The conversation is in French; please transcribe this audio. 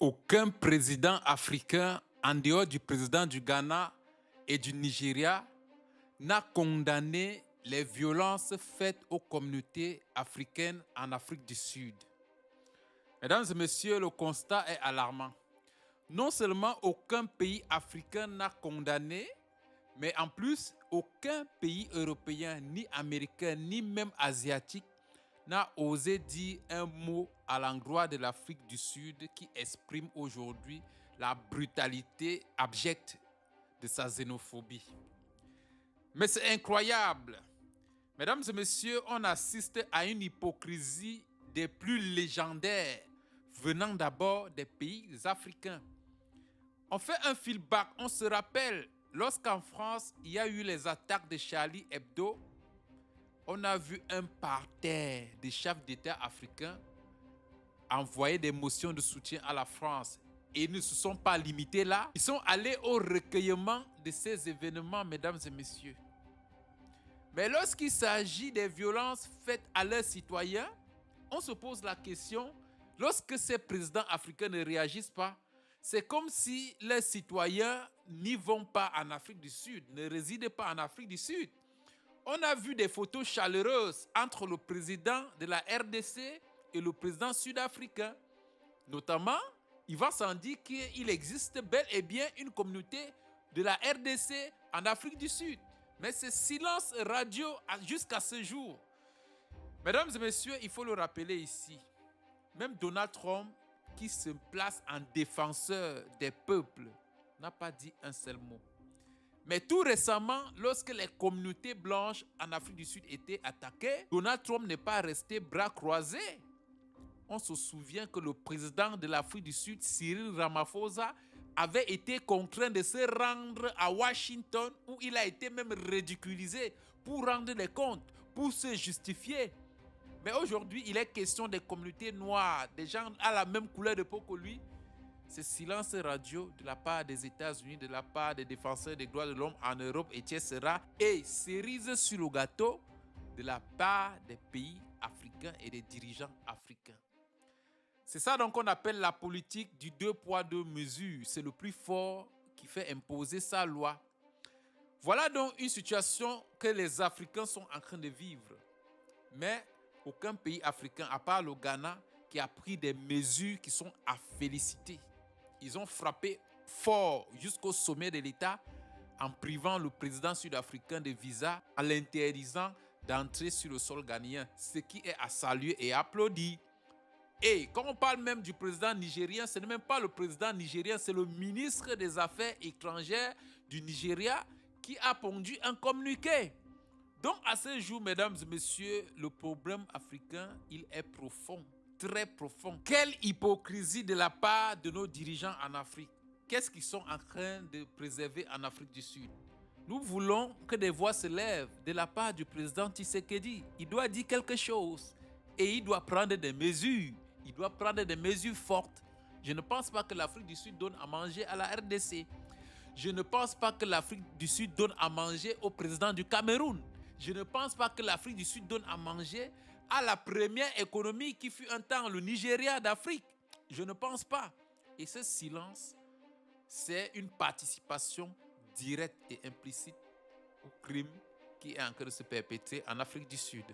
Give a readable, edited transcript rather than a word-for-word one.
Aucun président africain, en dehors du président du Ghana et du Nigeria, n'a condamné les violences faites aux communautés africaines en Afrique du Sud. Mesdames et messieurs, le constat est alarmant. Non seulement aucun pays africain n'a condamné, mais en plus, aucun pays européen, ni américain, ni même asiatique, n'a osé dire un mot à l'endroit de l'Afrique du Sud qui exprime aujourd'hui la brutalité abjecte de sa xénophobie. Mais c'est incroyable. Mesdames et messieurs, on assiste à une hypocrisie des plus légendaires venant d'abord des pays africains. On fait un feedback, on se rappelle, lorsqu'en France, il y a eu les attaques de Charlie Hebdo, on a vu un parterre des chefs d'État africains envoyer des motions de soutien à la France. Et ils ne se sont pas limités là. Ils sont allés au recueillement de ces événements, mesdames et messieurs. Mais lorsqu'il s'agit des violences faites à leurs citoyens, on se pose la question, lorsque ces présidents africains ne réagissent pas, c'est comme si les citoyens n'y vont pas en Afrique du Sud, ne résident pas en Afrique du Sud. On a vu des photos chaleureuses entre le président de la RDC et le président sud-africain. Notamment, il va sans dire qu'il existe bel et bien une communauté de la RDC en Afrique du Sud. Mais c'est silence radio jusqu'à ce jour. Mesdames et messieurs, il faut le rappeler ici. Même Donald Trump, qui se place en défenseur des peuples, n'a pas dit un seul mot. Mais tout récemment, lorsque les communautés blanches en Afrique du Sud étaient attaquées, Donald Trump n'est pas resté bras croisés. On se souvient que le président de l'Afrique du Sud, Cyril Ramaphosa, avait été contraint de se rendre à Washington, où il a été même ridiculisé pour rendre des comptes, pour se justifier. Mais aujourd'hui, il est question des communautés noires, des gens à la même couleur de peau que lui. C'est silence radio de la part des États-Unis, de la part des défenseurs des droits de l'homme en Europe, etc. Et cerise sur le gâteau de la part des pays africains et des dirigeants africains. C'est ça donc qu'on appelle la politique du 2 poids 2 mesures. C'est le plus fort qui fait imposer sa loi. Voilà donc une situation que les Africains sont en train de vivre. Mais aucun pays africain, à part le Ghana, qui a pris des mesures qui sont à féliciter. Ils ont frappé fort jusqu'au sommet de l'État en privant le président sud-africain de visa, en l'interdisant d'entrer sur le sol ghanéen, ce qui est à saluer et applaudir. Et quand on parle même du président nigérien, ce n'est même pas le président nigérien, c'est le ministre des Affaires étrangères du Nigeria qui a pondu un communiqué. Donc à ce jour, mesdames et messieurs, le problème africain, il est profond, très profond. Quelle hypocrisie de la part de nos dirigeants en Afrique. Qu'est-ce qu'ils sont en train de préserver en Afrique du Sud? Nous voulons que des voix se lèvent de la part du président Tshisekedi. Il doit dire quelque chose et il doit prendre des mesures. Il doit prendre des mesures fortes. Je ne pense pas que l'Afrique du Sud donne à manger à la RDC. Je ne pense pas que l'Afrique du Sud donne à manger au président du Cameroun. Je ne pense pas que l'Afrique du Sud donne à manger à la première économie qui fut un temps le Nigeria d'Afrique. Je ne pense pas. Et ce silence, c'est une participation directe et implicite au crime qui est en train de se perpétrer en Afrique du Sud.